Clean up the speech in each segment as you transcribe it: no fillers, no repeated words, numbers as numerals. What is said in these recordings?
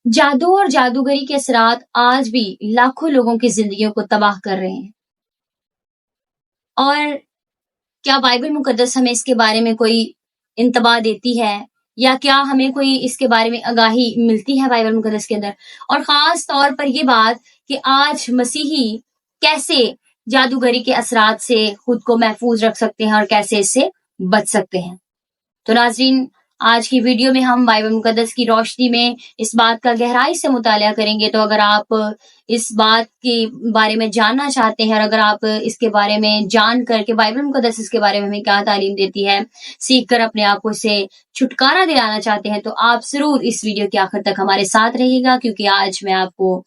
जादू और जादूगरी के असरात आज भी लाखों लोगों की जिंदगियों को तबाह कर रहे हैं। और क्या बाइबल मुकद्दस हमें इसके बारे में कोई इंतबा देती है, या क्या हमें कोई इसके बारे में आगाही मिलती है बाइबल मुकद्दस के अंदर? और खास तौर पर ये बात कि आज मसीही कैसे जादूगरी के असरात से खुद को महफूज रख सकते हैं और कैसे इससे बच सकते हैं। तो नाज़रीन, आज की वीडियो में हम बाइबल मुकद्दस की रोशनी में इस बात का गहराई से मुताला करेंगे। तो अगर आप इस बात के बारे में जानना चाहते हैं और अगर आप इसके बारे में जान करके बाइबल मुकद्दस इसके बारे में हमें क्या तालीम देती है, सीख कर अपने आप को इससे छुटकारा दिलाना चाहते हैं, तो आप जरूर इस वीडियो के आखिर तक हमारे साथ रहिएगा, क्योंकि आज मैं आपको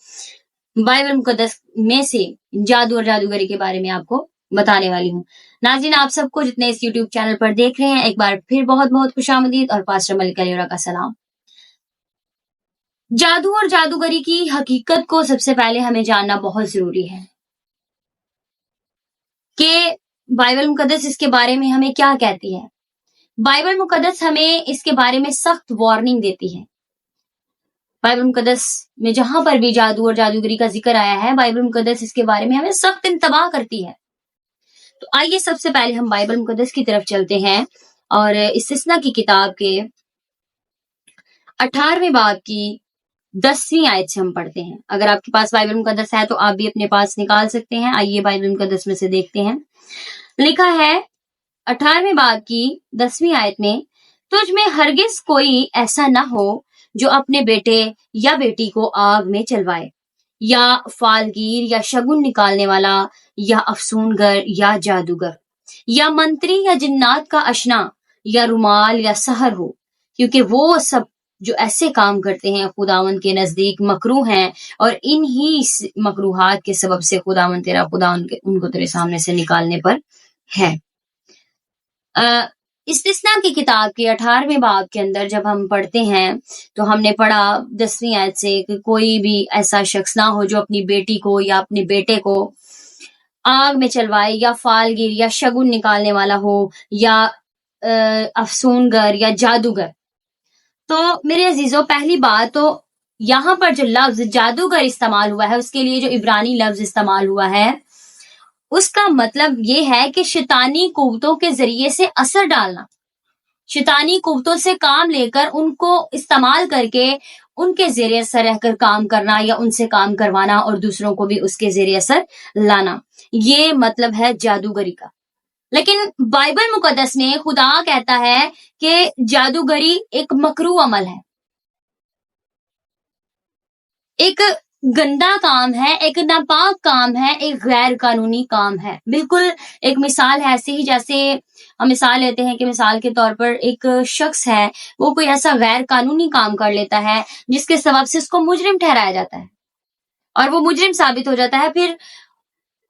बाइबल मुकद्दस में से जादू और जादूगरी के बारे में आपको बताने वाली हूँ। नाज़रीन, आप सबको जितने इस YouTube चैनल पर देख रहे हैं, एक बार फिर बहुत बहुत खुशामदीद और पास्टर मलिका अली का सलाम। जादू और जादूगरी की हकीकत को सबसे पहले हमें जानना बहुत जरूरी है कि बाइबल मुकद्दस इसके बारे में हमें क्या कहती है। बाइबल मुकद्दस हमें इसके बारे में सख्त वार्निंग देती है। बाइबल मुकद्दस में जहां पर भी जादू और जादूगरी का जिक्र आया है, बाइबल मुकद्दस इसके बारे में हमें सख्त इंतबाह करती है। तो आइए सबसे पहले हम बाइबल मुकद्दस की तरफ चलते हैं और इस्तिस्ना की किताब के 18वें बाब की 10वीं आयत से हम पढ़ते हैं। अगर आपके पास बाइबल मुकद्दस है तो आप भी अपने पास निकाल सकते हैं। आइए बाइबल मुकद्दस में से देखते हैं। लिखा है 18वें बाब की 10वीं आयत में, तुझ में हरगिज कोई ऐसा ना हो जो अपने बेटे या बेटी को आग में चलवाए, या फालगीर या शगुन निकालने वाला, या अफसूनगर या जादूगर, या मंत्री या जिन्नात का अशना, या रुमाल या सहर हो, क्योंकि वो सब जो ऐसे काम करते हैं खुदावंद के नजदीक मकरूह हैं, और इन्हीं मकरूहात के सबब से खुदावंद तेरा खुदा उनको तेरे सामने से निकालने पर है। इस्तिस्ना की किताब के 18वें बाब के अंदर जब हम पढ़ते हैं तो हमने पढ़ा 10वीं आयत से कि कोई भी ऐसा शख्स ना हो जो अपनी बेटी को या अपने बेटे को आग में चलवाए, या फालगीर या शगुन निकालने वाला हो, या अफसूनगर या जादूगर। तो मेरे अजीजों, पहली बात तो यहाँ पर जो लफ्ज जादूगर इस्तेमाल हुआ है, उसके लिए जो इब्रानी लफ्ज इस्तेमाल हुआ है, उसका मतलब ये है कि शैतानी कुव्वतों के जरिए से असर डालना, शैतानी कुव्वतों से काम लेकर उनको इस्तेमाल करके उनके ज़रिए असर रहकर काम करना, या उनसे काम करवाना और दूसरों को भी उसके ज़रिए असर लाना, ये मतलब है जादूगरी का। लेकिन बाइबल मुकद्दस में खुदा कहता है कि जादूगरी एक मकरूह अमल है, एक गंदा काम है, एक नापाक काम है, एक गैर कानूनी काम है। बिल्कुल एक मिसाल है ऐसे ही जैसे हम मिसाल लेते हैं कि मिसाल के तौर पर एक शख्स है, वो कोई ऐसा गैर कानूनी काम कर लेता है जिसके सबब से उसको मुजरिम ठहराया जाता है और वो मुजरिम साबित हो जाता है। फिर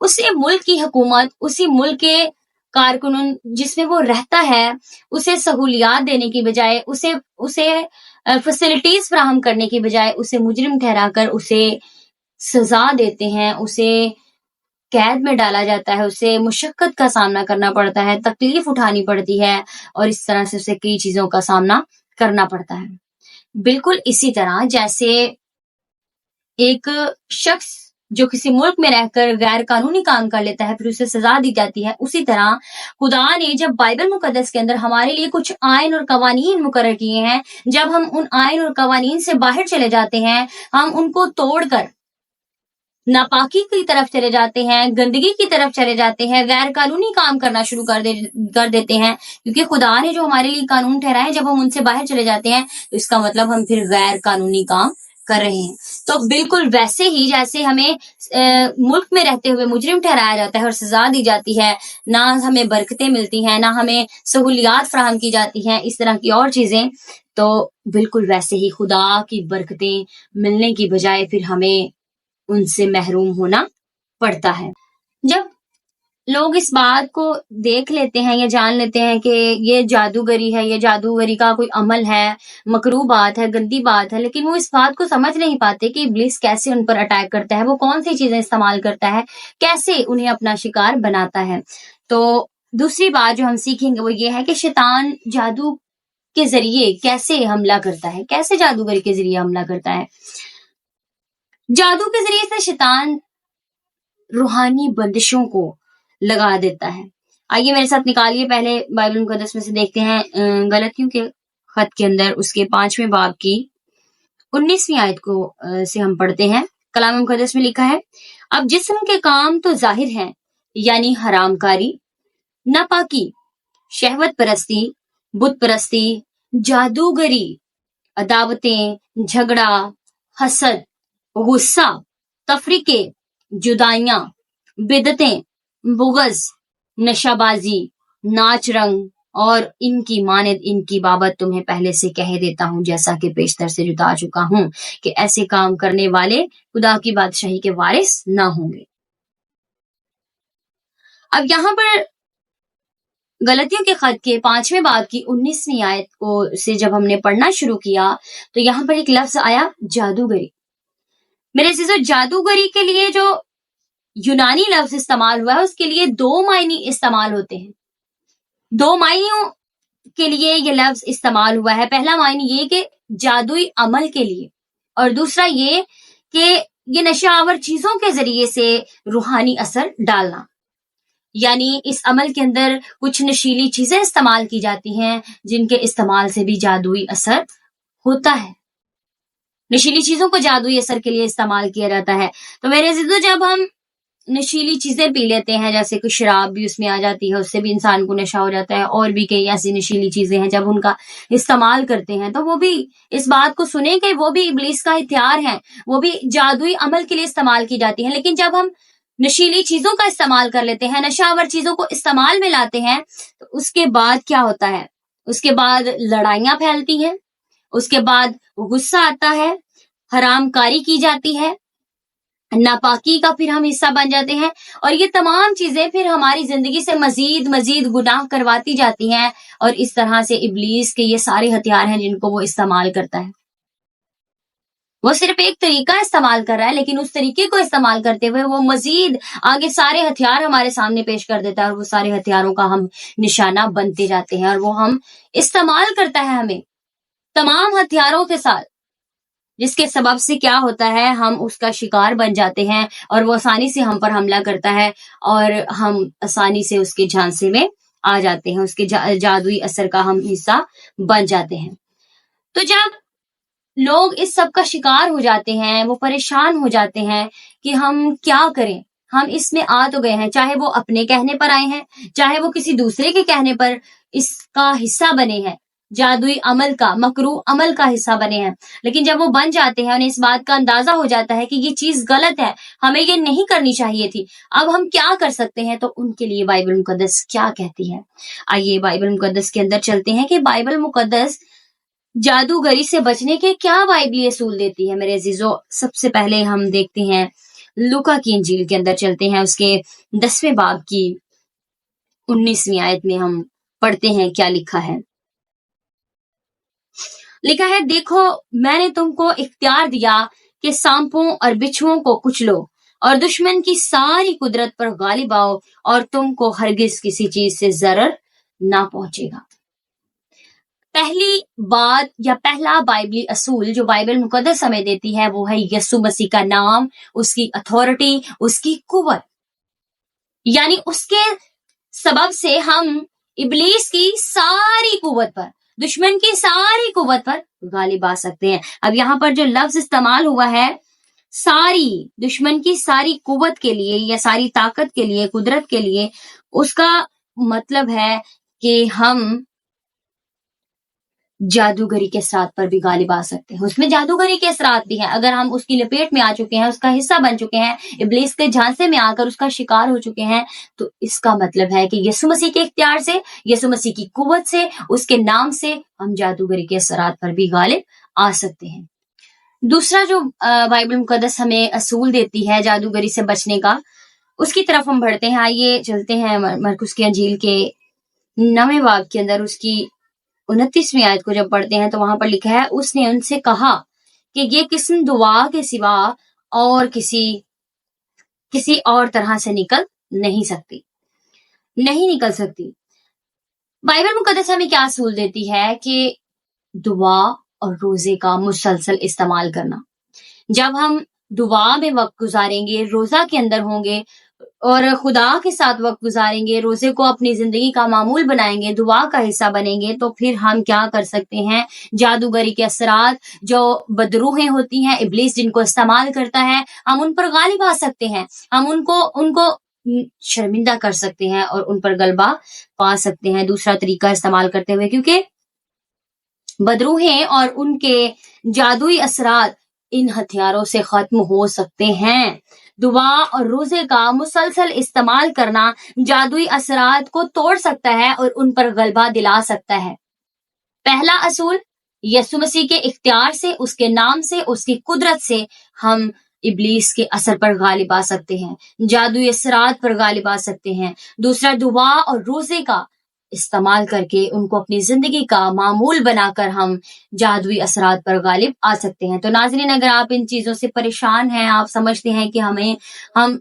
उसी मुल्क की हुकूमत, उसी मुल्क के कारकुनून जिसमें वो रहता है, उसे सहूलियात देने की बजाय, उसे फैसिलिटीज फराहम करने की बजाय उसे मुजरिम ठहराकर उसे सजा देते हैं, उसे कैद में डाला जाता है, उसे मुशक्कत का सामना करना पड़ता है, तकलीफ उठानी पड़ती है और इस तरह से उसे कई चीजों का सामना करना पड़ता है। बिल्कुल इसी तरह जैसे एक शख्स जो किसी मुल्क में रहकर गैर कानूनी काम कर लेता है फिर उसे सजा दी जाती है, उसी तरह खुदा ने जब बाइबल मुकद्दस के अंदर हमारे लिए कुछ आयन और कवानीन मुकर्रर किए हैं, जब हम उन आयन और कवानीन से बाहर चले जाते हैं, हम उनको तोड़कर नापाकी की तरफ चले जाते हैं, गंदगी की तरफ चले जाते हैं, गैर कानूनी काम करना शुरू कर देते हैं, क्योंकि खुदा ने जो हमारे लिए कानून ठहराए, जब हम उनसे बाहर चले जाते हैं तो इसका मतलब हम फिर गैर कानूनी काम कर रहे हैं। तो बिल्कुल वैसे ही जैसे हमें मुल्क में रहते हुए मुजरिम ठहराया जाता है और सजा दी जाती है, ना हमें बरकतें मिलती हैं, ना हमें सहूलियात फराहम की जाती हैं, इस तरह की और चीजें, तो बिल्कुल वैसे ही खुदा की बरकतें मिलने की बजाय फिर हमें उनसे महरूम होना पड़ता है। जब लोग इस बात को देख लेते हैं या जान लेते हैं कि ये जादूगरी है, ये जादूगरी का कोई अमल है, मकरूह बात है, गंदी बात है, लेकिन वो इस बात को समझ नहीं पाते कि इब्लीस कैसे उन पर अटैक करता है, वो कौन सी चीजें इस्तेमाल करता है, कैसे उन्हें अपना शिकार बनाता है। तो दूसरी बात जो हम सीखेंगे वो ये है कि शैतान जादू के जरिए कैसे हमला करता है, कैसे जादूगरी के जरिए हमला करता है। जादू के जरिए से शैतान रूहानी बंदिशों को लगा देता है। आइए मेरे साथ निकालिए, पहले बाइबल मुकद्दस में से देखते हैं गलतियों के खत के अंदर उसके 5वें बाब की 19वीं आयत को से हम पढ़ते हैं। कलाम मुकद्दस में लिखा है, अब जिस्म के काम तो जाहिर हैं, यानी हरामकारी, नापाकी, शहवत परस्ती, बुत परस्ती, जादूगरी, अदावतें, झगड़ा, हसद, गुस्सा, तफरीके, जुदाइयां, बिदतें, बुगज, नशाबाजी, नाच रंग और इनकी मानद इनकी बाबत तुम्हें पहले से कह देता हूं, जैसा कि पेशतर से जुता चुका हूं, कि ऐसे काम करने वाले खुदा की बादशाही के वारिस ना होंगे। अब यहाँ पर गलतियों के खत के 5वें बाब की 19वीं आयत को से जब हमने पढ़ना शुरू किया तो यहाँ पर एक लफ्ज आया, जादूगरी। मेरे अजीजों, जादूगरी के लिए जो यूनानी लफ्ज इस्तेमाल हुआ है उसके लिए 2 मायने इस्तेमाल होते हैं। 2 मायनों के लिए ये लफ्ज इस्तेमाल हुआ है। पहला मायने ये कि जादुई अमल के लिए, और दूसरा ये कि ये नशावर चीजों के जरिए से रूहानी असर डालना, यानी इस अमल के अंदर कुछ नशीली चीजें इस्तेमाल की जाती हैं जिनके इस्तेमाल से भी जादुई असर होता है। नशीली चीजों को जादुई असर के लिए इस्तेमाल किया जाता है। तो मेरे अजीजों, जब हम नशीली चीजें पी लेते हैं, जैसे कि शराब भी उसमें आ जाती है, उससे भी इंसान को नशा हो जाता है, और भी कई ऐसी नशीली चीजें हैं, जब उनका इस्तेमाल करते हैं तो वो भी इस बात को सुने कि वो भी इब्लीस का हथियार है, वो भी जादुई अमल के लिए इस्तेमाल की जाती है। लेकिन जब हम नशीली चीजों का इस्तेमाल कर लेते हैं, नशावर चीजों को इस्तेमाल में लाते हैं, तो उसके बाद क्या होता है? उसके बाद लड़ाइयां फैलती हैं, उसके बाद गुस्सा आता है, हरामकारी की जाती है, नापाकी का फिर हम हिस्सा बन जाते हैं, और ये तमाम चीजें फिर हमारी जिंदगी से मजीद गुनाह करवाती जाती हैं, और इस तरह से इब्लीस के ये सारे हथियार हैं जिनको वो इस्तेमाल करता है। वो सिर्फ एक तरीका इस्तेमाल कर रहा है, लेकिन उस तरीके को इस्तेमाल करते हुए वो मजीद आगे सारे हथियार हमारे सामने पेश कर देता है, और वो सारे हथियारों का हम निशाना बनते जाते हैं, और वो हम इस्तेमाल करता है हमें तमाम हथियारों के साथ, जिसके सबब से क्या होता है, हम उसका शिकार बन जाते हैं, और वो आसानी से हम पर हमला करता है, और हम आसानी से उसके झांसे में आ जाते हैं, उसके जादुई असर का हम हिस्सा बन जाते हैं। तो जब लोग इस सब का शिकार हो जाते हैं, वो परेशान हो जाते हैं कि हम क्या करें, हम इसमें आ तो गए हैं, चाहे वो अपने कहने पर आए हैं, चाहे वो किसी दूसरे के कहने पर इसका हिस्सा बने हैं, जादुई अमल का, मकरू अमल का हिस्सा बने हैं, लेकिन जब वो बन जाते हैं, उन्हें इस बात का अंदाजा हो जाता है कि ये चीज गलत है, हमें ये नहीं करनी चाहिए थी, अब हम क्या कर सकते हैं? तो उनके लिए बाइबल मुकद्दस क्या कहती है? आइए बाइबल मुकद्दस के अंदर चलते हैं कि बाइबल मुकद्दस जादूगरी से बचने के क्या बाइबली असूल देती है। मेरे अजीजों, सबसे पहले हम देखते हैं लूका की इंजील के अंदर चलते हैं, उसके 10वें बाब की 19वीं आयत में हम पढ़ते हैं क्या लिखा है। लिखा है, देखो मैंने तुमको इख्तियार दिया कि सांपों और बिच्छुओं को कुचलो और दुश्मन की सारी कुदरत पर गालिब आओ, और तुमको हरगिज किसी चीज से जरर ना पहुंचेगा। पहली बात या पहला बाइबली असूल जो बाइबल मुकद्दस हमें देती है वो है यीशु मसीह का नाम, उसकी अथॉरिटी, उसकी कुव्वत, यानी उसके सबब से हम इब्लीस की सारी कुव्वत पर, दुश्मन की सारी कुव्वत पर गालिब आ सकते हैं। अब यहाँ पर जो लफ्ज इस्तेमाल हुआ है, सारी, दुश्मन की सारी कुव्वत के लिए या सारी ताकत के लिए, कुदरत के लिए, उसका मतलब है कि हम जादूगरी के असरात पर भी गालिब आ सकते हैं। उसमें जादूगरी के असरात भी हैं। अगर हम उसकी लपेट में आ चुके हैं, उसका हिस्सा बन चुके हैं, इब्लीस के झांसे में आकर उसका शिकार हो चुके हैं, तो इसका मतलब है कि यीशु मसीह के इख्तियार से, यीशु मसीह की कुव्वत से, उसके नाम से हम जादूगरी के असरात पर भी गालिब आ सकते हैं। दूसरा जो बाइबल मुकद्दस हमें असूल देती है जादूगरी से बचने का, उसकी तरफ हम बढ़ते हैं। आइए चलते हैं मरकुस की अंजील के 9वें बाब के अंदर, उसकी 29वीं आयत को जब पढ़ते हैं तो वहां पर लिखा है, उसने उनसे कहा कि ये किस्म दुआ के सिवा और किसी और तरह से निकल नहीं सकती। बाइबल मुकद्दस हमें क्या असूल देती है कि दुआ और रोजे का मुसलसल इस्तेमाल करना। जब हम दुआ में वक्त गुजारेंगे, रोजा के अंदर होंगे और खुदा के साथ वक्त गुजारेंगे, रोजे को अपनी जिंदगी का मामूल बनाएंगे, दुआ का हिस्सा बनेंगे, तो फिर हम क्या कर सकते हैं, जादूगरी के असरात, जो बदरूहें होती हैं, इब्लीस जिनको इस्तेमाल करता है, हम उन पर गालिब आ सकते हैं, हम उनको उनको शर्मिंदा कर सकते हैं और उन पर गलबा पा सकते हैं दूसरा तरीका इस्तेमाल करते हुए, क्योंकि बदरूहें और उनके जादुई असरात इन हथियारों से खत्म हो सकते हैं। दुआ और रोजे का मुसलसल इस्तेमाल करना जादुई असरात को तोड़ सकता है और उन पर गलबा दिला सकता है। पहला असूल, यीशु मसीह के इख्तियार से, उसके नाम से, उसकी कुदरत से हम इब्लीस के असर पर गालिब आ सकते हैं, जादुई असरात पर गालिब आ सकते हैं। दूसरा, दुआ और रोजे का इस्तेमाल करके उनको अपनी जिंदगी का मामूल बनाकर हम जादुई असरात पर गालिब आ सकते हैं। तो नाज़रीन, अगर आप इन चीजों से परेशान हैं, आप समझते हैं कि हम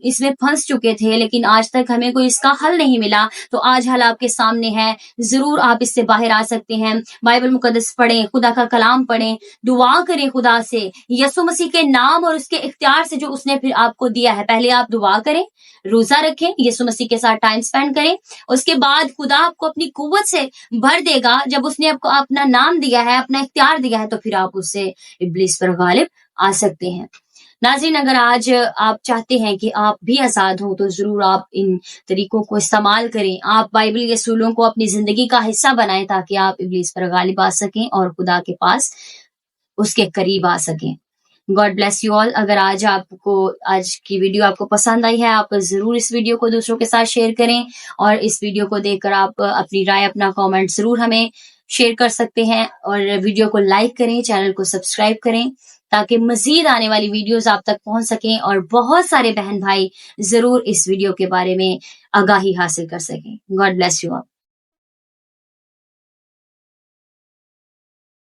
इसमें फंस चुके थे लेकिन आज तक हमें कोई इसका हल नहीं मिला, तो आज हल आपके सामने है, जरूर आप इससे बाहर आ सकते हैं। बाइबल मुकद्दस पढ़ें, खुदा का कलाम पढ़ें, दुआ करें खुदा से, यीशु मसीह के नाम और उसके इख्तियार से जो उसने फिर आपको दिया है। पहले आप दुआ करें, रोजा रखें, यीशु मसीह के साथ टाइम स्पेंड करें, उसके बाद खुदा आपको अपनी कुव्वत से भर देगा। जब उसने आपको अपना नाम दिया है, अपना इख्तियार दिया है, तो फिर आप उससे इब्लीस पर गालिब आ सकते हैं। नाज़रीन, अगर आज आप चाहते हैं कि आप भी आजाद हो तो जरूर आप इन तरीकों को इस्तेमाल करें। आप बाइबल के असूलों को अपनी जिंदगी का हिस्सा बनाएं ताकि आप इब्लीस पर गालिब आ सकें और खुदा के पास उसके करीब आ सकें। God bless you all. अगर आज की वीडियो आपको पसंद आई है, आप जरूर इस वीडियो को दूसरों के साथ शेयर करें और इस वीडियो को देखकर आप अपनी राय, अपना कमेंट जरूर हमें शेयर कर सकते हैं और वीडियो को लाइक करें, चैनल को सब्सक्राइब करें ताकि मजीद आने वाली वीडियोस आप तक पहुंच सकें और बहुत सारे बहन भाई जरूर इस वीडियो के बारे में आगाही हासिल कर सकें। God bless you all.